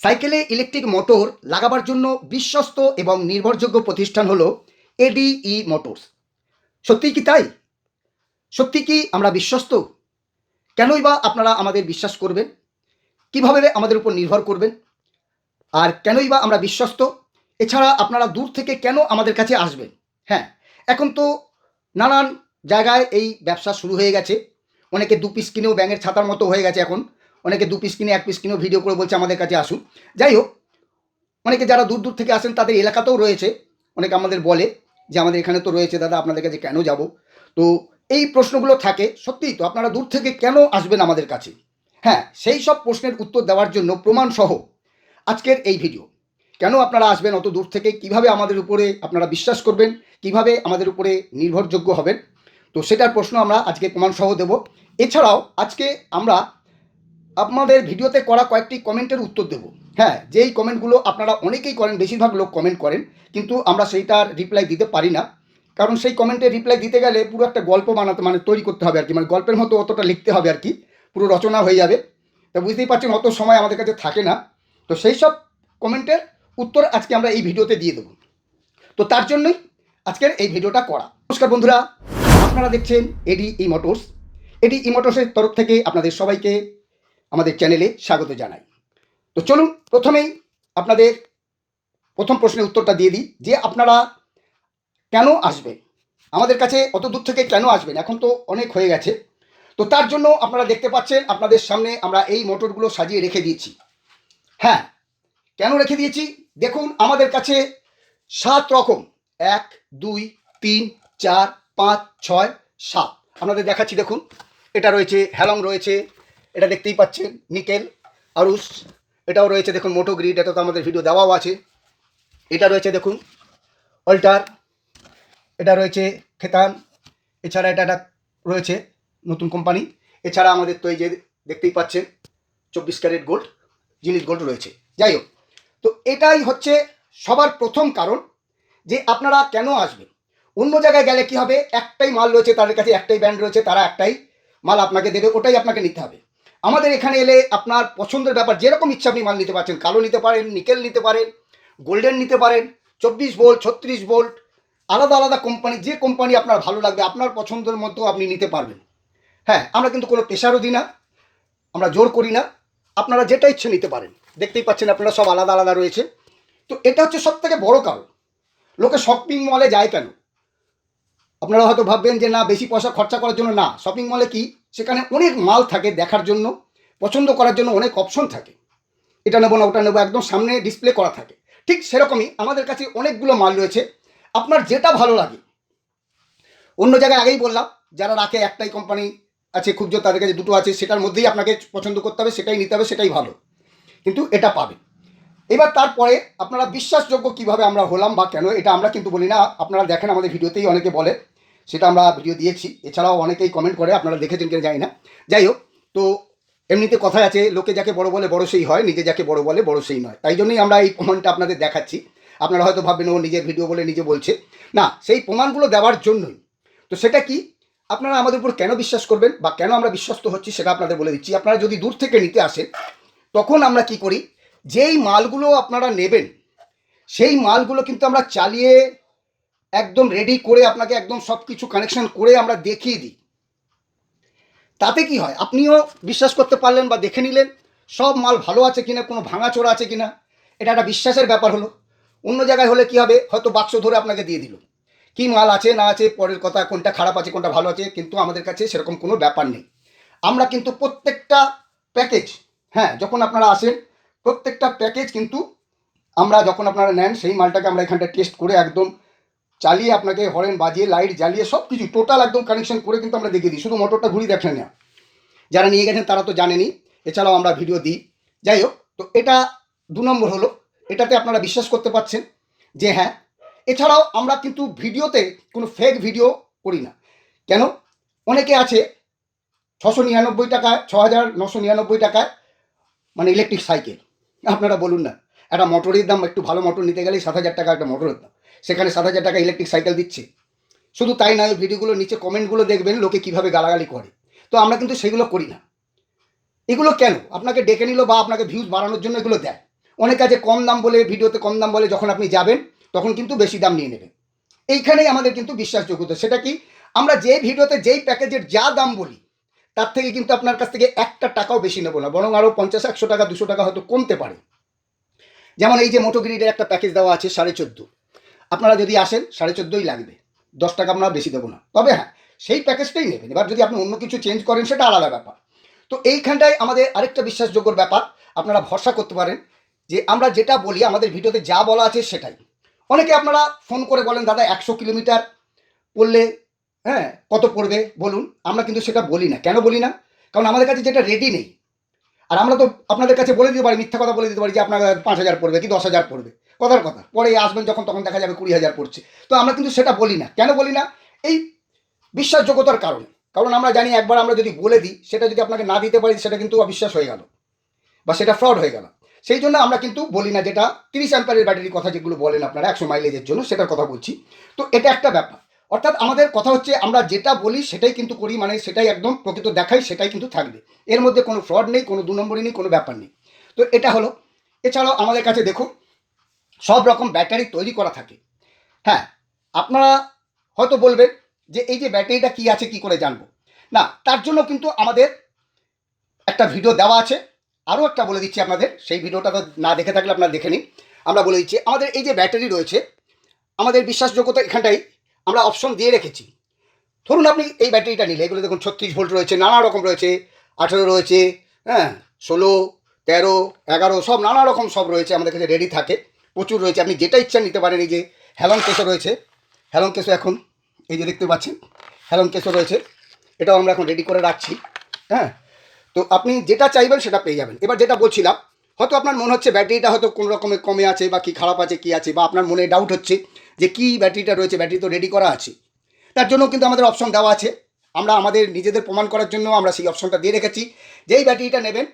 সাইকেলে electric motor লাগাবার জন্য বিশ্বস্ত এবং নির্ভরযোগ্য প্রতিষ্ঠান হলো এডিই মোটরস। সত্যিই কি তাই? সত্যি কি আমরা বিশ্বস্ত? কেনই বা আপনারা আমাদের বিশ্বাস করবেন? কিভাবে আমাদের উপর নির্ভর করবেন? আর কেনই বা আমরা বিশ্বস্ত? এছাড়া আপনারা দূর থেকে কেন আমাদের কাছে আসবেন? হ্যাঁ, এখন তো নানান জায়গায় এই ব্যবসা শুরু হয়ে গেছে। অনেকে ২ পিস কিনেও ব্যাঙের ছাতার মতো হয়ে গেছে এখন। অনেকে ২ পিস কিনে ১ পিস কিনেও ভিডিও করে বলছে আমাদের কাছে আসুন। যাই হোক, অনেকে যারা দূর দূর থেকে আসেন তাদের এলাকাতেও রয়েছে। অনেকে আমাদের বলে যে আমাদের এখানে তো রয়েছে দাদা, আপনাদের কাছে কেন যাব? তো এই প্রশ্নগুলো থাকে। সত্যিই তো আপনারা দূর থেকে কেন আসবেন আমাদের কাছে? হ্যাঁ, সেই সব প্রশ্নের উত্তর দেওয়ার জন্য প্রমাণসহ আজকের এই ভিডিও। কেন আপনারা আসবেন অত দূর থেকে? কিভাবে আমাদের উপরে আপনারা বিশ্বাস করবেন? কিভাবে আমাদের উপরে নির্ভরযোগ্য হবেন? তো সেটার প্রশ্ন আমরা আজকে প্রমাণসহ দেব। এছাড়াও আজকে আমরা আপনাদের ভিডিওতে করা কয়েকটি কমেন্টের উত্তর দেব। হ্যাঁ, যেই কমেন্টগুলো আপনারা অনেকেই করেন, বেশিরভাগ লোক কমেন্ট করেন, কিন্তু আমরা সেইটার রিপ্লাই দিতে পারি না। কারণ সেই কমেন্টের রিপ্লাই দিতে গেলে পুরো একটা গল্প বানাতে তৈরি করতে হবে আর কি, গল্পের মতো অতটা লিখতে হবে আর কি, পুরো রচনা হয়ে যাবে। তো বুঝতেই পারছেন অত সময় আমাদের কাছে থাকে না। তো সেই সব কমেন্টের উত্তর আজকে আমরা এই ভিডিওতে দিয়ে দেবো। তো তার জন্যই আজকের এই ভিডিওটা করা। নমস্কার বন্ধুরা, আপনারা দেখছেন এডিই মোটরস। এডিই মোটরসের তরফ থেকে আপনাদের সবাইকে আমাদের চ্যানেলে স্বাগত জানাই। তো চলুন প্রথমেই আপনাদের প্রথম প্রশ্নের উত্তরটা দিয়ে দিই যে আপনারা কেন আসবেন আমাদের কাছে, অত দূর থেকে কেন আসবেন? এখন তো অনেক হয়ে গেছে। তো তার জন্য আপনারা দেখতে পাচ্ছেন আপনাদের সামনে আমরা এই মোটরগুলো সাজিয়ে রেখে দিয়েছি। হ্যাঁ, কেন রেখে দিয়েছি দেখুন, আমাদের কাছে 7 রকম, 1 2 3 4 5 6 7 আপনাদের দেখাচ্ছি। দেখুন, এটা রয়েছে হ্যালং, রয়েছে এটা দেখতেই পাচ্ছেন নিকেল আরুস, এটাও রয়েছে দেখুন মোটো গ্রিড, এটা তো আমাদের ভিডিও দেওয়াও আছে। এটা রয়েছে দেখুন অল্টার, এটা রয়েছে খেতান, এছাড়া এটা রয়েছে নতুন কোম্পানি। এছাড়া আমাদের তো এই যে দেখতেই পাচ্ছেন 24 ক্যারেট গোল্ড, জিনিস গোল্ড রয়েছে। যাই হোক, তো এটাই হচ্ছে সবার প্রথম কারণ যে আপনারা কেন আসবেন। অন্য জায়গায় গেলে কি হবে, একটাই মাল রয়েছে, তাদের কাছে একটাই ব্র্যান্ড রয়েছে, তারা একটাই মাল আপনাকে দেবে, ওটাই আপনাকে নিতে হবে। আমাদের এখানে এলে আপনার পছন্দের ব্যাপার, যেরকম ইচ্ছা আপনি মাল নিতে পারছেন। কালো নিতে পারেন, নিকেল নিতে পারেন, গোল্ডেন নিতে পারেন, 24 ভোল্ট, 36 ভোল্ট, আলাদা আলাদা কোম্পানি, যে কোম্পানি আপনার ভালো লাগবে আপনার পছন্দের মতো আপনি নিতে পারবেন। হ্যাঁ, আমরা কিন্তু কোনো প্রেশারও দিই না, আমরা জোর করি না, আপনারা যেটা ইচ্ছে নিতে পারেন। দেখতেই পাচ্ছেন আপনারা সব আলাদা আলাদা রয়েছে। তো এটা হচ্ছে সব থেকে বড় কারণ লোকে শপিং মলে যায় কেন। আপনারা হয়তো ভাববেন যে না, বেশি পয়সা খরচা করার জন্য না। শপিং মলে কি, সেখানে অনেক মাল থাকে দেখার জন্য, পছন্দ করার জন্য অনেক অপশন থাকে। এটা নেবো না ওটা নেবো, একদম সামনে ডিসপ্লে করা থাকে। ঠিক সেরকমই আমাদের কাছে অনেকগুলো মাল রয়েছে, আপনার যেটা ভালো লাগে। অন্য জায়গায় আগেই বললাম, যারা রাখে একটাই কোম্পানি আছে, খুব জোর তাদের কাছে দুটো আছে, সেটার মধ্যেই আপনাকে পছন্দ করতে হবে, সেটাই নিতে হবে, সেটাই ভালো। কিন্তু এটা পাবেন। এবার তারপরে আপনারা বিশ্বাসযোগ্য কিভাবে আমরা হলাম বা কেন, এটা আমরা কিন্তু বলি না। আপনারা দেখেন আমাদের ভিডিওতেই অনেকে বলে, সেটা আমরা ভিডিও দিয়েছি। এছাড়াও অনেকেই কমেন্ট করে, আপনারা দেখেছেন কিনা জানি না। যাই হোক, তো এমনিতে কথায় আছে, লোকে যাকে বড় বলে বড় সেই হয়, নিজে যাকে বড় বলে বড় সেই নয়। তাই জন্যই আমরা এই প্রমাণটা আপনাদের দেখাচ্ছি। আপনারা হয়তো ভাববেন ও নিজের ভিডিও বলে নিজে বলছে, না, সেই প্রমাণগুলো দেওয়ার জন্যই। তো সেটা কি, আপনারা আমাদের উপর কেন বিশ্বাস করবেন বা কেন আমরা বিশ্বস্ত হচ্ছি সেটা আপনাদের বলে দিচ্ছি। আপনারা যদি দূর থেকে নিতে আসেন, তখন আমরা কি করি, যেই মালগুলো আপনারা নেবেন সেই মালগুলো কিন্তু আমরা চালিয়ে একদম রেডি করে আপনাকে একদম সব কিছু কানেকশন করে আমরা দেখিয়ে দিই। তাতে কি হয়, আপনিও বিশ্বাস করতে পারলেন বা দেখে নিলেন সব মাল ভালো আছে কিনা, কোনো ভাঙাচোরা আছে কিনা। এটা একটা বিশ্বাসের ব্যাপার হলো। অন্য জায়গায় হলে কি হবে, হয়তো বাক্স ধরে আপনাকে দিয়ে দিল, কি মাল আছে না আছে পরের কথা, কোনটা খারাপ আছে কোনটা ভালো আছে। কিন্তু আমাদের কাছে সেরকম কোনো ব্যাপার নেই। আমরা কিন্তু প্রত্যেকটা প্যাকেজ, হ্যাঁ, যখন আপনারা আসেন প্রত্যেকটা প্যাকেজ কিন্তু আমরা, যখন আপনারা নেন সেই মালটাকে আমরা এখানটা টেস্ট করে একদম চালিয়ে আপনাকে হরেন বাজিয়ে লাইট জ্বালিয়ে সব কিছু টোটাল একদম কানেকশন করে কিন্তু আমরা দেখিয়ে দিই। শুধু মোটরটা ঘুরিয়ে দেখেন না, যারা নিয়ে গেছেন তারা তো জানেনই, এছাড়াও আমরা ভিডিও দিই। যাই হোক, তো এটা 2 নম্বর হলো, এটাতে আপনারা বিশ্বাস করতে পারছেন যে হ্যাঁ। এছাড়াও আমরা কিন্তু ভিডিওতে কোনো ফেক ভিডিও করি না। কেন, অনেকে আছে 699 টাকায়, 6999 টাকায় ইলেকট্রিক সাইকেল। আপনারা বলুন না, একটা মোটরের দাম, একটু ভালো মোটর নিতে গেলেই 7,000 টাকা একটা মোটরের দাম, সেখানে 7,000 টাকা ইলেকট্রিক সাইকেল দিচ্ছে। শুধু তাই নয়, ভিডিওগুলোর নিচে কমেন্টগুলো দেখবেন লোকে কীভাবে গালাগালি করে। তো আমরা কিন্তু সেগুলো করি না। এগুলো কেন, আপনাকে ডেকে নিল বা আপনাকে ভিউজ বাড়ানোর জন্য এগুলো দেয়। অনেকে আছে কম দাম বলে, ভিডিওতে কম দাম বলে, যখন আপনি যাবেন তখন কিন্তু বেশি দাম নিয়ে নেবেন। এইখানেই আমাদের কিন্তু বিশ্বাসযোগ্যতা। সেটা কি, আমরা যে ভিডিওতে যেই প্যাকেজের যা দাম বলি তার থেকে কিন্তু আপনার কাছ থেকে একটা টাকাও বেশি নেবো না, বরং আরও 50-100 টাকা 200 টাকা হয়তো কমতে পারে। যেমন এই যে মোটোগ্রিডের একটা প্যাকেজ দেওয়া আছে 14.5, আপনারা যদি আসেন 14.5ই লাগবে, 10 টাকা আমরা বেশি দেবো না। তবে হ্যাঁ, সেই প্যাকেজটাই নেবেন। এবার যদি আপনি অন্য কিছু চেঞ্জ করেন সেটা আলাদা ব্যাপার। তো এইখানটায় আমাদের আরেকটা বিশ্বাসযোগ্যর ব্যাপার, আপনারা ভরসা করতে পারেন যে আমরা যেটা বলি আমাদের ভিডিওতে যা বলা আছে সেটাই। অনেকে আপনারা ফোন করে বলেন, দাদা 100 কিলোমিটার পড়লে হ্যাঁ কত পড়বে বলুন। আমরা কিন্তু সেটা বলি না। কেন বলি না? কারণ আমাদের কাছে যেটা রেডি নেই। আর আমরা তো আপনাদের কাছে বলে দিতে পারি, মিথ্যা কথা বলে দিতে পারি যে আপনার 5,000 পড়বে কি 10,000 পড়বে, কথার কথা। পরে আসবেন যখন তখন দেখা যাবে 20,000 পড়ছে। তো আমরা কিন্তু সেটা বলি না। কেন বলি না? এই বিশ্বাসযোগ্যতার কারণে। কারণ আমরা জানি একবার আমরা যদি বলে দিই, সেটা যদি আপনাকে না দিতে পারি সেটা কিন্তু অবিশ্বাস হয়ে গেল বা সেটা ফ্রড হয়ে গেল। সেই জন্য আমরা কিন্তু বলি না। যেটা 30 অ্যাম্পিয়ারের ব্যাটারির কথা যেগুলো বলেন আপনারা 100 মাইলেজের জন্য, সেটার কথা বলছি। তো এটা একটা ব্যাপার। অর্থাৎ আমাদের কথা হচ্ছে আমরা যেটা বলি সেটাই কিন্তু করি, মানে সেটাই একদম প্রকৃত দেখাই, সেটাই কিন্তু থাকবে। এর মধ্যে কোনো ফ্রড নেই, কোনো 2 নম্বরই নেই, কোনো ব্যাপার নেই। তো এটা হলো। এছাড়াও আমাদের কাছে দেখুন সব রকম ব্যাটারি তৈরি করা থাকে। হ্যাঁ, আপনারা হয়তো বলবেন যে এই যে ব্যাটারিটা কি আছে কি করে জানবো। না, তার জন্য কিন্তু আমাদের একটা ভিডিও দেওয়া আছে। আরও একটা বলে দিচ্ছি আপনাদের, সেই ভিডিওটা তো না দেখে থাকলে আপনারা দেখে নিন। আমরা বলে দিচ্ছি আমাদের এই যে ব্যাটারি রয়েছে, আমাদের বিশ্বাসযোগ্যতা এখানটাই আমরা অপশন দিয়ে রেখেছি। ধরুন আপনি এই ব্যাটারিটা নিলে, এগুলো দেখুন 36 ভোল্ট রয়েছে, নানা রকম রয়েছে, 18 রয়েছে, হ্যাঁ 16, 13, 11 সব নানা রকম সব রয়েছে আমাদের কাছে রেডি থাকে, প্রচুর রয়েছে। আপনি যেটা ইচ্ছা নিতে পারেন। এই যে হ্যালন কেসও রয়েছে, হ্যালন কেসও এখন এই যে দেখতে পাচ্ছেন হ্যালন কেসও রয়েছে, এটাও আমরা এখন রেডি করে রাখছি। হ্যাঁ, তো আপনি যেটা চাইবেন সেটা পেয়ে যাবেন। এবার যেটা বলছিলাম, হয়তো আপনার মনে হচ্ছে ব্যাটারিটা হয়তো কোনো রকমের কমে আছে বা কি খারাপ আছে কি আছে, বা আপনার মনে ডাউট হচ্ছে যে কি ব্যাটারিটা রয়েছে, ব্যাটারি তো রেডি করা আছে। তার জন্য কিন্তু আমাদের অপশন দেওয়া আছে। আমরা আমাদের নিজেদের প্রমাণ করার জন্য আমরা সেই অপশনটা দিয়ে রেখেছি। যেই ব্যাটারিটা নেবেন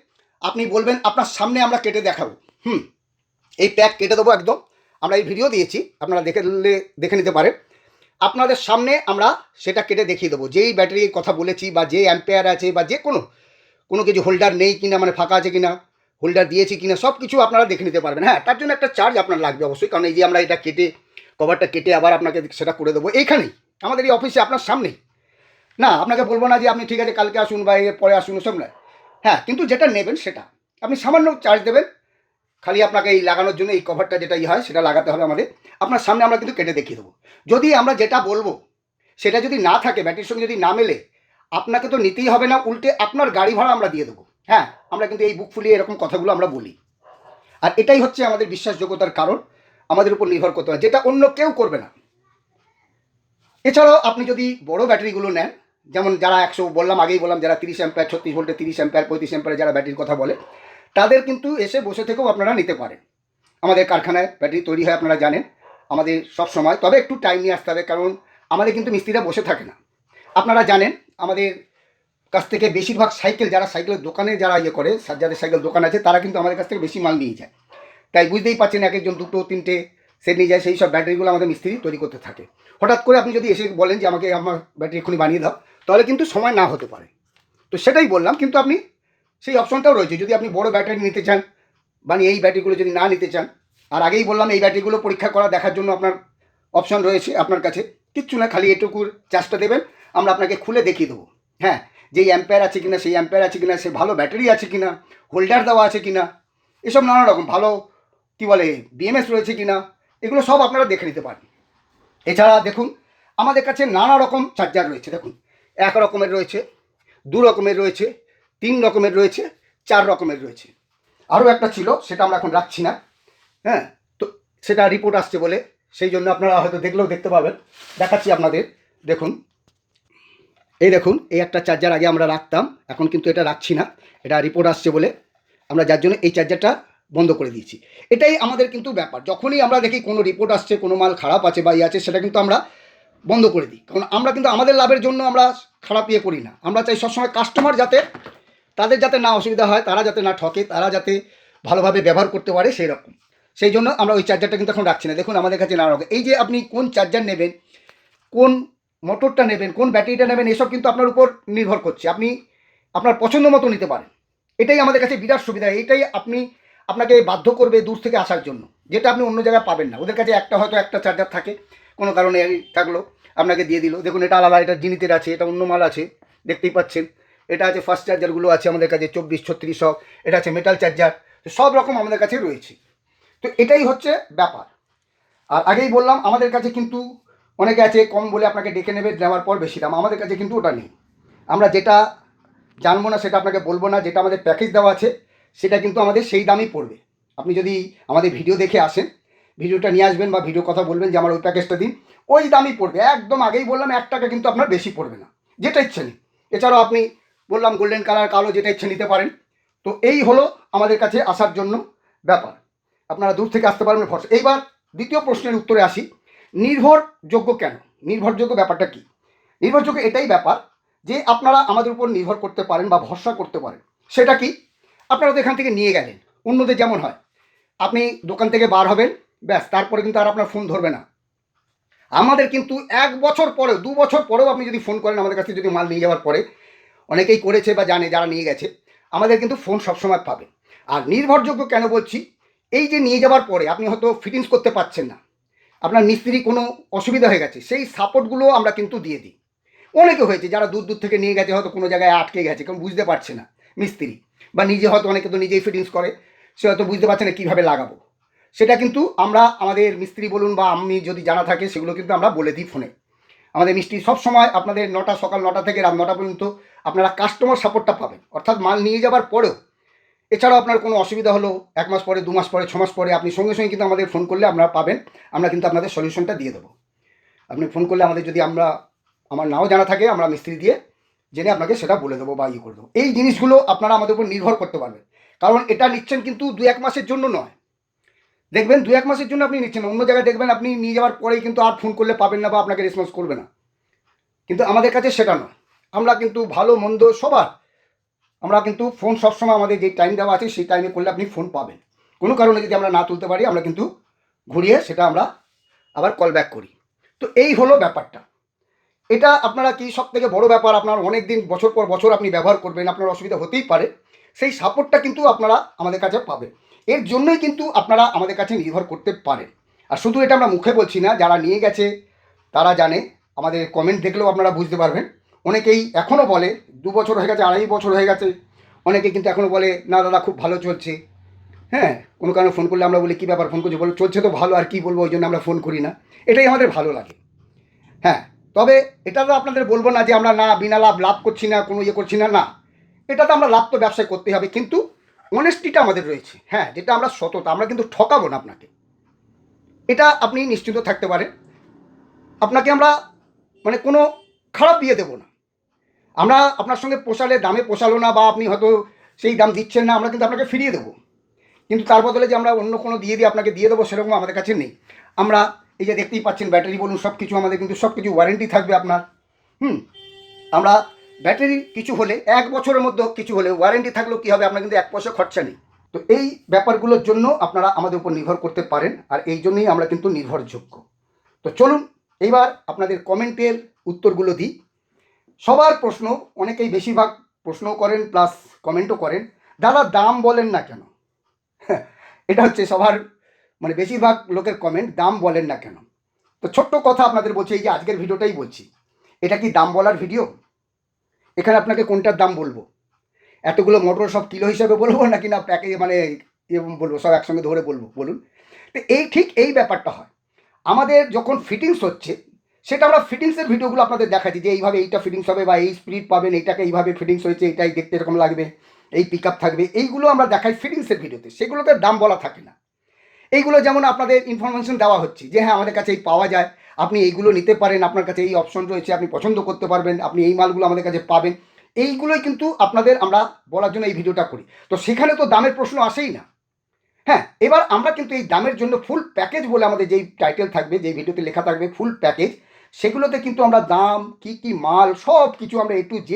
আপনি বলবেন, আপনার সামনে আমরা কেটে দেখাবো। এই প্যাক কেটে দেবো একদম। আমরা এই ভিডিও দিয়েছি, আপনারা দেখে নিতে পারেন। আপনাদের সামনে আমরা সেটা কেটে দেখিয়ে দেবো, যেই ব্যাটারির কথা বলেছি বা যে অ্যাম্পেয়ার আছে বা যে কোনো কিছু হোল্ডার নেই কিনা, মানে ফাঁকা আছে কিনা, হোল্ডার দিয়েছি কিনা, সব কিছু আপনারা দেখে নিতে পারবেন। হ্যাঁ, তার জন্য একটা চার্জ আপনার লাগবে অবশ্যই, কারণ এই যে আমরা এটা কেটে কভারটা কেটে আবার আপনাকে সেটা করে দেবো এইখানেই, আমাদের এই অফিসে আপনার সামনেই। না, আপনাকে বলবো না যে আপনি ঠিক আছে কালকে আসুন বা এর পরে আসুন, সব নয়। হ্যাঁ, কিন্তু যেটা নেবেন সেটা আপনি সামান্য চার্জ দেবেন। খালি আপনাকে এই লাগানোর জন্য এই কভারটা যেটা হয় সেটা লাগাতে হবে আমাদের। আপনার সামনে আমরা কিন্তু কেটে দেখিয়ে দেবো। যদি আমরা যেটা বলবো সেটা যদি না থাকে, ব্যাটারির সঙ্গে যদি না মেলে, আপনাকে তো নিতেই হবে না, উল্টে আপনার গাড়ি ভাড়া আমরা দিয়ে দেবো। হ্যাঁ, আমরা কিন্তু এই বুক ফুলিয়ে এরকম কথাগুলো আমরা বলি। আর এটাই হচ্ছে আমাদের বিশ্বাসযোগ্যতার কারণ। আমাদের উপর নির্ভর করতে হয়, যেটা অন্য কেউ করবে না। এছাড়াও আপনি যদি বড় ব্যাটারিগুলো নেন, যেমন যারা 100 বললাম, আগেই বললাম, যারা 30 অ্যাম্পিয়ার 36 ভোল্টে 30 অ্যাম্পিয়ার 35 অ্যাম্পিয়ার যারা ব্যাটারির কথা বলে, তাদের কিন্তু এসে বসে থেকেও আপনারা নিতে পারেন। আমাদের কারখানায় ব্যাটারি তৈরি হয় আপনারা জানেন আমাদের সব সময়। তবে একটু টাইম নিয়ে আসতে হবে, কারণ আমাদের কিন্তু মিস্ত্রিরা বসে থাকে না। আপনারা জানেন আমাদের কাছ থেকে বেশিরভাগ সাইকেল, যারা সাইকেলের দোকানে যারা ইয়ে করে, যাদের সাইকেল দোকান আছে, তারা কিন্তু আমাদের কাছ থেকে বেশি মাল নিয়ে যায়। তাই বুঝতেই পারছেন এক একজন 2টো 3টে সেট নিয়ে যায়। সেই সব ব্যাটারিগুলো আমাদের মিস্ত্রি তৈরি করতে থাকে। হঠাৎ করে আপনি যদি এসে বলেন যে আমাকে আমার ব্যাটারি এক্ষুনি বানিয়ে দাও, তাহলে কিন্তু সময় না হতে পারে। তো সেটাই বললাম, কিন্তু আপনি সেই অপশনটাও রয়েছে। যদি আপনি বড় ব্যাটারি নিতে চান, মানে এই ব্যাটারিগুলো যদি না নিতে চান, আর আগেই বললাম এই ব্যাটারিগুলো পরীক্ষা করা দেখার জন্য আপনার অপশন রয়েছে আপনার কাছে। কিচ্ছু না, খালি এটুকুর চার্জটা দেবেন, আমরা আপনাকে খুলে দেখিয়ে দেবো। হ্যাঁ, যেই অ্যাম্পেয়ার আছে কিনা, সেই অ্যাম্পেয়ার আছে কিনা, সে ভালো ব্যাটারি আছে কিনা, হোল্ডার দেওয়া আছে কিনা, এসব নানা রকম ভালো কী বলে বিএমএস রয়েছে কিনা, এগুলো সব আপনারা দেখে নিতে পারেন। এছাড়া দেখুন আমাদের কাছে নানা রকম চার্জার রয়েছে। দেখুন 1 রকমের রয়েছে, 2 রকমের রয়েছে, 3 রকমের রয়েছে, 4 রকমের রয়েছে। আরও একটা ছিল, সেটা আমরা এখন রাখছি না। হ্যাঁ, তো সেটা রিপোর্ট আসছে বলে, সেই জন্য আপনারা হয়তো দেখলেও দেখতে পাবেন। দেখাচ্ছি আপনাদের। দেখুন এই দেখুন, এই একটা চার্জার আগে আমরা রাখতাম, এখন কিন্তু এটা রাখছি না। এটা রিপোর্ট আসছে বলে আমরা যার জন্য এই চার্জারটা বন্ধ করে দিয়েছি। এটাই আমাদের কিন্তু ব্যাপার। যখনই আমরা দেখি কোনো রিপোর্ট আসছে, কোনো মাল খারাপ আছে বা ইয়ে আছে, সেটা কিন্তু আমরা বন্ধ করে দিই। কারণ আমরা কিন্তু আমাদের লাভের জন্য আমরা খারাপ ইয়ে করি না। আমরা চাই সবসময় কাস্টমার যাতে, তাদের যাতে না অসুবিধা হয়, তারা যাতে না ঠকে, তারা যাতে ভালোভাবে ব্যবহার করতে পারে, সেই রকম। সেই জন্য আমরা ওই চার্জারটা কিন্তু এখন রাখছি না। দেখুন আমাদের কাছে নানা রকম, এই যে আপনি কোন চার্জার নেবেন, কোন মোটরটা নেবেন, কোন ব্যাটারিটা নেবেন, এসব কিন্তু আপনার উপর নির্ভর করছে। আপনি আপনার পছন্দ মতো নিতে পারেন। এটাই আমাদের কাছে বিরাট সুবিধা। এইটাই আপনি আপনাকে বাধ্য করবে দূর থেকে আসার জন্য, যেটা আপনি অন্য জায়গায় পাবেন না। ওদের কাছে হয়তো একটা চার্জার থাকে, কোনো কারণে থাকলো, আপনাকে দিয়ে দিল। দেখুন এটা আলাদা, এটা জিনিতের আছে, এটা অন্য মাল আছে, দেখতেই পাচ্ছেন। এটা আছে ফাস্ট চার্জারগুলো আছে আমাদের কাছে 24, 36, এটা আছে মেটাল চার্জার, তো সব রকম আমাদের কাছে রয়েছে। তো এটাই হচ্ছে ব্যাপার। আর আগেই বললাম আমাদের কাছে কিন্তু অনেকে আছে কম বলে আপনাকে ডেকে নেবে, নেওয়ার পর বেশি দাম। আমাদের কাছে কিন্তু ওটা নেই। আমরা যেটা জানবো না সেটা আপনাকে বলবো না, যেটা আমাদের প্যাকেজ দেওয়া আছে সেটা কিন্তু আমাদের সেই দামই পড়বে। আপনি যদি আমাদের ভিডিও দেখে আসেন, ভিডিওটা নিয়ে আসবেন বা ভিডিও কথা বলবেন যে আমার ওই প্যাকেজটা দিন, ওই দামই পড়বে। একদম আগেই বললাম 1 টাকা কিন্তু আপনার বেশি পড়বে না, যেটা ইচ্ছে নিন। এছাড়াও আপনি বললাম গোল্ডেন কালার, কালো, যেটা ইচ্ছে নিতে পারেন। তো এই হলো আমাদের কাছে আসার জন্য ব্যাপার। আপনারা দূর থেকে আসতে পারবেন ভরসা। এইবার দ্বিতীয় প্রশ্নের উত্তরে আসি, নির্ভরযোগ্য কেন? নির্ভরযোগ্য ব্যাপারটা কি? নির্ভরযোগ্য এটাই ব্যাপার যে আপনারা আমাদের উপর নির্ভর করতে পারেন বা ভরসা করতে পারেন। সেটা কি? আপনারা তো এখান থেকে নিয়ে গেলেন, অন্যদের যেমন হয় আপনি দোকান থেকে বার হবেন, ব্যাস, তারপরে কিন্তু আর আপনার ফোন ধরবে না। আমাদের কিন্তু 1 বছর পরেও, 2 বছর পরেও আপনি যদি ফোন করেন আমাদের কাছে, যদি মাল নিয়ে যাওয়ার পরে, অনেকেই করেছে বা জানে যারা নিয়ে গেছে, আমাদের কিন্তু ফোন সবসময় পাবেন। আর নির্ভরযোগ্য কেন বলছি, এই যে নিয়ে যাওয়ার পরে আপনি হয়তো ফিটিংস করতে পারছেন না, আপনার মিস্ত্রি কোনো অসুবিধা হয়ে গেছে, সেই সাপোর্টগুলো আমরা কিন্তু দিয়ে দিই। অনেকে হয়েছে যারা দূর দূর থেকে নিয়ে গেছে, হয়তো কোনো জায়গায় আটকে গেছে, কারণ বুঝতে পারছে না মিস্ত্রি, বা নিজে হয়তো, অনেকে তো নিজেই ফিটিংস করে, সে হয়তো বুঝতে পারছে না কীভাবে লাগাবো। সেটা কিন্তু আমরা আমাদের মিস্ত্রি বলুন বা আমি যদি জানা থাকে সেগুলো কিন্তু আমরা বলে দিই ফোনে। আমাদের মিস্ত্রি সবসময় আপনাদের সকাল 9টা থেকে রাত 9টা পর্যন্ত আপনারা কাস্টমার সাপোর্টটা পাবেন, অর্থাৎ মাল নিয়ে যাবার পরেও। এছাড়াও আপনার কোনো অসুবিধা হলো 1 মাস পরে, 2 মাস পরে, 6 মাস পরে, আপনি সঙ্গে সঙ্গে কিন্তু আমাদের ফোন করলে আমরা পাবেন, আমরা কিন্তু আপনাদের সলিউশনটা দিয়ে দেবো। আপনি ফোন করলে আমাদের, যদি আমার নাও জানা থাকে, আমরা মিস্ত্রি দিয়ে জেনে আপনাকে সেটা বলে দেবো বা করে দেবো। এই জিনিসগুলো আপনারা আমাদের উপর নির্ভর করতে পারবেন, কারণ এটা নিচ্ছেন কিন্তু 2-1 মাসের জন্য নয়। দেখবেন 2-1 মাসের জন্য আপনি নিচ্ছেন, অন্য জায়গায় দেখবেন আপনি নিয়ে যাওয়ার পরেই কিন্তু আর ফোন করলে পাবেন না বা আপনাকে রেসপন্স করবে না। কিন্তু আমাদের কাছে সেটা নয়। আমরা কিন্তু ভালো মন্দ সবার, আমরা কিন্তু ফোন সবসময় আমাদের যে টাইম দেওয়া আছে সেই টাইমে করলে আপনি ফোন পাবেন। কোনো কারণে যদি আমরা না তুলতে পারি, আমরা কিন্তু ঘুরিয়ে সেটা আমরা আবার কল ব্যাক করি। তো এই হলো ব্যাপারটা। এটা আপনারা কি, সবথেকে বড় ব্যাপার, আপনার অনেক দিন, বছর পর বছর আপনি ব্যবহার করবেন, আপনার অসুবিধা হতেই পারে, সেই সাপোর্টটা কিন্তু আপনারা আমাদের কাছে পাবেন। এর জন্যই কিন্তু আপনারা আমাদের কাছে নির্ভর করতে পারেন। আর শুধু এটা আমরা মুখে বলছি না, যারা নিয়ে গেছে তারা জানে, আমাদের কমেন্ট দেখলেও আপনারা বুঝতে পারবেন। অনেকেই এখনও বলে, 2 বছর হয়ে গেছে, 2.5 বছর হয়ে গেছে, অনেকে কিন্তু এখনও বলে না দাদা খুব ভালো চলছে। হ্যাঁ, কোনো কারণে ফোন করলে আমরা বলি কী ব্যাপার ফোন করছি, বলে চলছে তো ভালো, আর কী বলবো, ওই জন্য আমরা ফোন করি না। এটাই আমাদের ভালো লাগে। হ্যাঁ, তবে এটা তো আপনাদের বলবো না যে আমরা না বিনা লাভ করছি না, কোনো করছি না, না। এটা তো আমরা লাভ তো ব্যবসায় করতেই হবে, কিন্তু অনেস্টিটা আমাদের রয়েছে। হ্যাঁ, যেটা আমরা সততা, আমরা কিন্তু ঠকাবো না আপনাকে, এটা আপনি নিশ্চিন্ত থাকতে পারেন। আপনাকে আমরা মানে কোনো খারাপ দিয়ে দেবো না। আমরা আপনার সঙ্গে পোষালে, দামে পোষালো না বা আপনি হয়তো সেই দাম দিচ্ছেন না, আমরা কিন্তু আপনাকে ফিরিয়ে দেবো। কিন্তু তার বদলে যে আমরা অন্য কোনো দিয়ে আপনাকে দিয়ে দেবো, সেরকম আমাদের কাছে নেই। আমরা এই যে দেখতেই পাচ্ছেন, ব্যাটারি বলুন, সব কিছু আমাদের কিন্তু সব কিছু ওয়ারেন্টি থাকবে আপনার। আমরা ব্যাটারি কিছু হলে 1 বছরের মধ্যে কিছু হলে ওয়ারেন্টি থাকলেও কী হবে, আপনার কিন্তু 1 পয়সা খরচা নেই। তো এই ব্যাপারগুলোর জন্য আপনারা আমাদের উপর নির্ভর করতে পারেন, আর এই জন্যই আমরা কিন্তু নির্ভরযোগ্য। তো চলুন এইবার আপনাদের কমেন্টের উত্তরগুলো দিই। সবার প্রশ্ন, অনেকেই বেশিরভাগ প্রশ্নও করেন প্লাস কমেন্টও করেন, দাদা দাম বলেন না কেন? এটা হচ্ছে সবার মানে বেশিরভাগ লোকের কমেন্ট, দাম বলেন না কেন? তো ছোট্ট কথা আপনাদের বলছি, এই যে আজকের ভিডিওটাই বলছি, এটা কি দাম বলার ভিডিও? এখানে আপনাকে কোনটার দাম বলবো? এতগুলো মোটর সব কিলো হিসাবে বলবো, নাকি না প্যাকেজ মানে বলবো, সব একসঙ্গে ধরে বলবো, বলুন? তো ঠিক এই ব্যাপারটা হয় আমাদের যখন ফিটিংস হচ্ছে, সেটা আমরা ফিটিংসের ভিডিওগুলো আপনাদের দেখাচ্ছি যে এইভাবে এইটা ফিটিংস হবে, বা এই স্পিড পাবেন, এইটাকে এইভাবে ফিটিংস হয়েছে, এটাই দেখতে এরকম লাগবে, এই পিক আপ থাকবে, এইগুলো আমরা দেখাই ফিটিংসের ভিডিওতে। সেগুলোতে দাম বলা থাকে না। এইগুলো যেমন আপনাদের ইনফরমেশন দেওয়া হচ্ছে যে হ্যাঁ আমাদের কাছে এই পাওয়া যায়, আপনি এইগুলো নিতে পারেন, আপনার কাছে এই অপশন রয়েছে, আপনি পছন্দ করতে পারবেন, আপনি এই মালগুলো আমাদের কাছে পাবেন। এইগুলোই কিন্তু আপনাদের আমরা বলার জন্য এই ভিডিওটা করি। তো সেখানে তো দামের প্রশ্ন আসেই না। হ্যাঁ, এবার আমরা কিন্তু এই দামের জন্য ফুল প্যাকেজ বলে আমাদের যেই টাইটেল থাকবে, যেই ভিডিওতে লেখা থাকবে ফুল প্যাকেজ, সেগুলোতে কিন্তু আমরা দাম, কি কি মাল, সব কিছু আমরা A to Z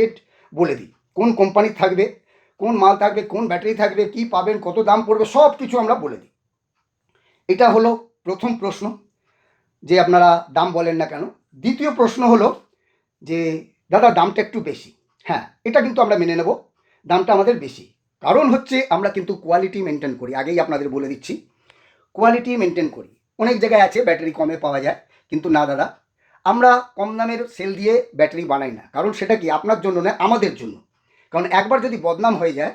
বলে দিই। কোন কোম্পানির থাকবে, কোন মাল থাকবে, কোন ব্যাটারি থাকবে, কি পাবেন, কত দাম পড়বে, সব কিছু আমরা বলে দিই। এটা হলো প্রথম প্রশ্ন, যে আপনারা দাম বলেন না কেন। দ্বিতীয় প্রশ্ন হলো যে দাদা দামটা একটু বেশি। হ্যাঁ, এটা কিন্তু আমরা মেনে নেব, দামটা আমাদের বেশি। কারণ হচ্ছে আমরা কিন্তু কোয়ালিটি মেনটেন করি, আগেই আপনাদের বলে দিচ্ছি, কোয়ালিটি মেনটেন করি। অনেক জায়গায় আছে ব্যাটারি কমে পাওয়া যায়, কিন্তু না দাদা, আমরা কম দামের সেল দিয়ে ব্যাটারি বানাই না। কারণ সেটা কি আপনার জন্য নয়, আমাদের জন্য। কারণ একবার যদি বদনাম হয়ে যায়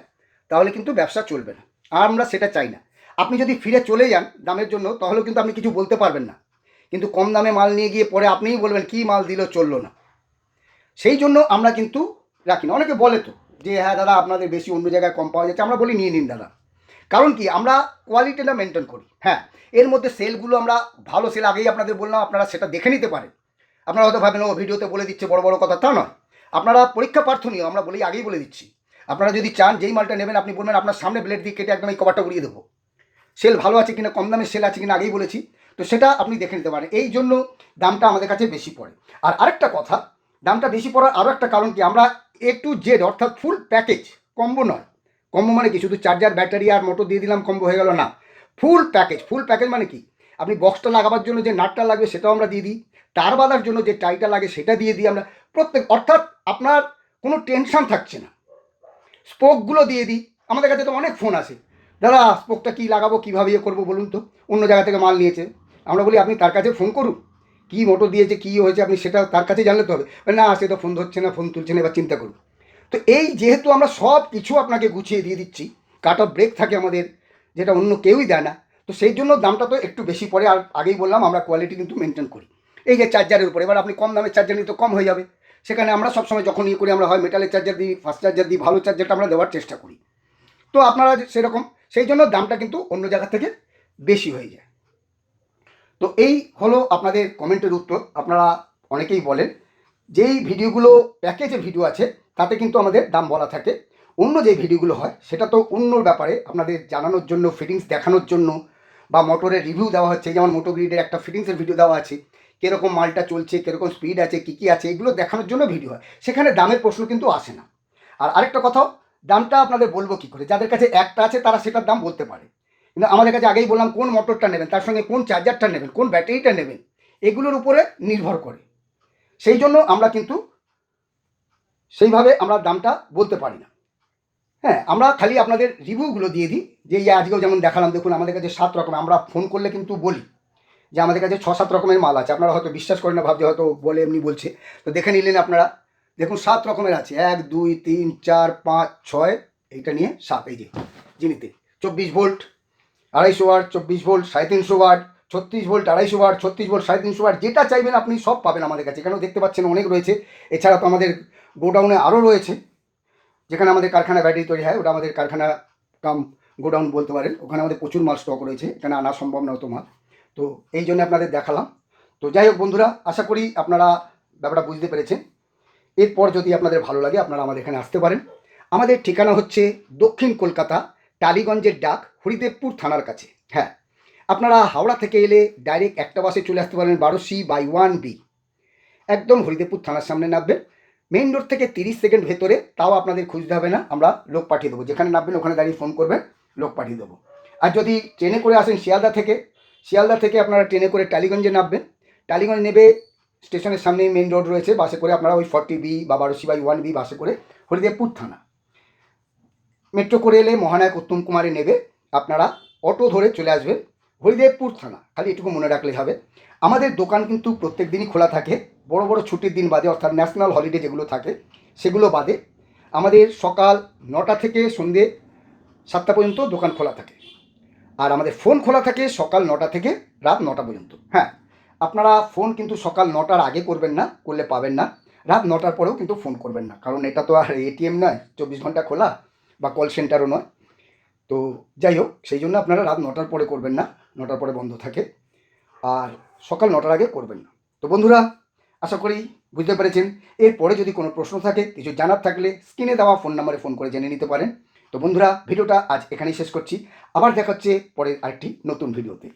তাহলে কিন্তু ব্যবসা চলবে না, আর আমরা সেটা চাই না। আপনি যদি ফিরে চলে যান দামের জন্য তাহলেও কিন্তু আপনি কিছু বলতে পারবেন না, কিন্তু কম দামে মাল নিয়ে গিয়ে পরে আপনিই বলবেন কী মাল দিল, চললো না। সেই জন্য আমরা কিন্তু রাখি না। অনেকে বলে তো যে হ্যাঁ দাদা আপনাদের বেশি অন্য জায়গায় কম পাওয়া যাচ্ছে, আমরা বলি নিয়ে নিন দাদা। কারণ কি আমরা কোয়ালিটিটা মেনটেন করি। হ্যাঁ, এর মধ্যে সেলগুলো আমরা ভালো সেল আগেই আপনাদের বললাম, আপনারা সেটা দেখে নিতে পারেন। আপনারা হয়তো ভাবেন ও ভিডিওতে বলে দিচ্ছে বড় বড় কথা, তা নয়। আপনারা পরীক্ষা প্রার্থনীয়, আমরা বলি আগেই বলে দিচ্ছি। আপনারা যদি চান যেই মালটা নেবেন আপনি বলবেন আপনার সামনে ব্লেড দিয়ে কেটে একদম এই কভারটা উড়িয়ে দেবো, সেল ভালো আছে কিনা, কম দামে সেল আছে কিনা আগেই বলেছি। তো সেটা আপনি দেখে নিতে পারেন, এই জন্য দামটা আমাদের কাছে বেশি পড়ে। আর আরেকটা কথা, দামটা বেশি পড়ার আরও একটা কারণ কি, আমরা A to Z অর্থাৎ ফুল প্যাকেজ, কম্বো নয়। কম্বো মানে কি শুধু চার্জার ব্যাটারি আর মোটর দিয়ে দিলাম কম্বো হয়ে গেল, না। Full package. ফুল প্যাকেজ মানে কি, আপনি বক্সটা লাগাবার জন্য যে নাটটা লাগবে সেটাও আমরা দিয়ে দিই, তার বাঁধার জন্য যে টাইটা লাগে সেটা দিয়ে দিই আমরা প্রত্যেক, অর্থাৎ আপনার কোনো টেনশন থাকছে না। স্পোকগুলো দিয়ে দিই। আমাদের কাছে তো অনেক ফোন আসে, দাদা স্পোকটা কী লাগাবো, কীভাবে ইয়ে করবো বলুন তো, অন্য জায়গা থেকে মাল নিয়েছে। আমরা বলি আপনি তার কাছে ফোন করুন, কী মোটর দিয়েছে, কী হয়েছে, আপনি সেটা তার কাছে জানলে তো হবে। না সে তো ফোন ধরছে না, ফোন তুলছে না, এবার চিন্তা করুন। তো এই যেহেতু আমরা সব কিছু আপনাকে গুছিয়ে দিয়ে দিচ্ছি, কাট অফ ব্রেক থাকে আমাদের, যেটা অন্য কেউই দেয় না, তো সেই জন্য দামটা তো একটু বেশি পড়ে। আর আগেই বললাম আমরা কোয়ালিটি কিন্তু মেনটেন করি। এই যে চার্জারের উপর, এবার আপনি কম দামের চার্জার নিয়ে তো কম হয়ে যাবে, সেখানে আমরা সবসময় যখন ইয়ে করি আমরা হয় মেটালের চার্জার দিই, ফাস্ট চার্জার দিই, ভালো চার্জারটা আমরা দেওয়ার চেষ্টা করি। তো আপনারা সেরকম, সেই জন্য দামটা কিন্তু অন্য জায়গা থেকে বেশি হয়ে যায়। তো এই হলো আপনাদের কমেন্টের উত্তর। আপনারা অনেকেই বলেন যেই ভিডিওগুলো প্যাকেজের ভিডিও আছে তাতে কিন্তু আমাদের দাম বলা থাকে, অন্য যে ভিডিওগুলো হয় সেটা তো অন্য ব্যাপারে আপনাদের জানানোর জন্য, ফিটিংস দেখানোর জন্য, বা মোটরের রিভিউ দেওয়া হচ্ছে, যেমন মোটর গ্রিডের একটা ফিটিংসের ভিডিও দেওয়া আছে, কীরকম মালটা চলছে, কীরকম স্পিড আছে, কী কী আছে, এগুলো দেখানোর জন্য ভিডিও হয়। সেখানে দামের প্রশ্ন কিন্তু আসে না। আর আরেকটা কথাও, দামটা আপনাদের বলবো কী করে, যাদের কাছে একটা আছে তারা সেটার দাম বলতে পারে, কিন্তু আমাদের কাছে আগেই বললাম কোন মোটরটা নেবেন, তার সঙ্গে কোন চার্জারটা নেবেন, কোন ব্যাটারিটা নেবেন, এগুলোর উপরে নির্ভর করে। সেই জন্য আমরা কিন্তু সেইভাবে আমরা দামটা বলতে পারি না। হ্যাঁ, আমরা খালি আপনাদের রিভিউগুলো দিয়ে দিই, যে আজকেও যেমন দেখালাম, দেখুন আমাদের কাছে 7 রকম, আমরা ফোন করলে কিন্তু বলি যে আমাদের কাছে 6-7 রকমের মাল আছে। আপনারা হয়তো বিশ্বাস করেন না, ভাবছে হয়তো বলে এমনি বলছে, তো দেখে নিলেন আপনারা। দেখুন 7 রকমের আছে, 1 2 3 4 5 6, এইটা নিয়ে 7, এই যে জিনিতে 24 volt 250 watt, 24 volt 350 watt, 36 volt 250 watt, 36 volt 350 watt, যেটা চাইবেন আপনি সব পাবেন আমাদের কাছে। এখানেও দেখতে পাচ্ছেন অনেক রয়েছে। এছাড়া তো আমাদের গোডাউনে আরও রয়েছে, যেখানে আমাদের কারখানা ব্যাটারি তৈরি হয়, ওটা আমাদের কারখানা কাম গোডাউন বলতে পারেন। ওখানে আমাদের প্রচুর মাল স্টক রয়েছে, এখানে আনা সম্ভব না অত মাল, তো এই জন্য আপনাদের দেখালাম। তো যাই হোক বন্ধুরা, আশা করি আপনারা ব্যাপারটা বুঝতে পেরেছেন। এরপর যদি আপনাদের ভালো লাগে আপনারা আমাদের এখানে আসতে পারেন। আমাদের ঠিকানা হচ্ছে দক্ষিণ কলকাতা, টালিগঞ্জের ডাক, হরিদেবপুর থানার কাছে। হ্যাঁ, আপনারা হাওড়া থেকে এলে ডাইরেক্ট একটা বাসে চলে আসতে পারেন 12C/1B, একদম হরিদেবপুর থানার সামনে নামবেন। মেইন রোড থেকে 30 সেকেন্ড ভেতরে, তাও আপনাদের খুঁজতে হবে না, আমরা লোক পাঠিয়ে দেবো। যেখানে নামবেন ওখানে দাঁড়িয়ে ফোন করবেন, লোক পাঠিয়ে দেবো। আর যদি ট্রেনে করে আসেন শিয়ালদা থেকে আপনারা ট্রেনে করে টালিগঞ্জে নামবেন। টালিগঞ্জ নেবে, স্টেশনের সামনেই মেইন রোড রয়েছে, বাসে করে আপনারা ওই 40B বা 12C/1B বাসে করে হরিদেবপুর থানা। মেট্রো করে এলে মহানায়ক উত্তম কুমারে নেবে, আপনারা অটো ধরে চলে আসবেন হরিদেবপুর থানা। খালি এটুকু মনে রাখলেই হবে। আমাদের দোকান কিন্তু প্রত্যেক দিনই খোলা থাকে, বড় বড় ছুটির দিন বাদে, অর্থাৎ ন্যাশনাল হলিডে যেগুলো থাকে সেগুলো বাদে। আমাদের সকাল 9টা থেকে সন্ধ্যে 7টা পর্যন্ত দোকান খোলা থাকে। আর আমাদের ফোন খোলা থাকে সকাল 9টা থেকে রাত 9টা পর্যন্ত। হ্যাঁ, আপনারা ফোন কিন্তু সকাল 9টার আগে করবেন না, করলে পাবেন না। রাত 9টার পরেও কিন্তু ফোন করবেন না, কারণ এটা তো আর এটিএম নয় 24 ঘন্টা খোলা, বা কল সেন্টারও নয়। তো যাই হোক, সেই জন্য আপনারা রাত 9টার পরে করবেন না, 9টার পরে বন্ধ থাকে। আর সকাল 9টার আগে করবেন না। তো বন্ধুরা, আশা করি বুঝতে পেরেছেন। এরপরে যদি কোনো প্রশ্ন থাকে, কিছু জানার থাকলে স্ক্রিনে দেওয়া ফোন নাম্বারে ফোন করে জেনে নিতে পারেন। তো বন্ধুরা, ভিডিওটা আজ এখানেই শেষ করছি। আবার দেখা হচ্ছে পরের আরেকটি নতুন ভিডিওতে।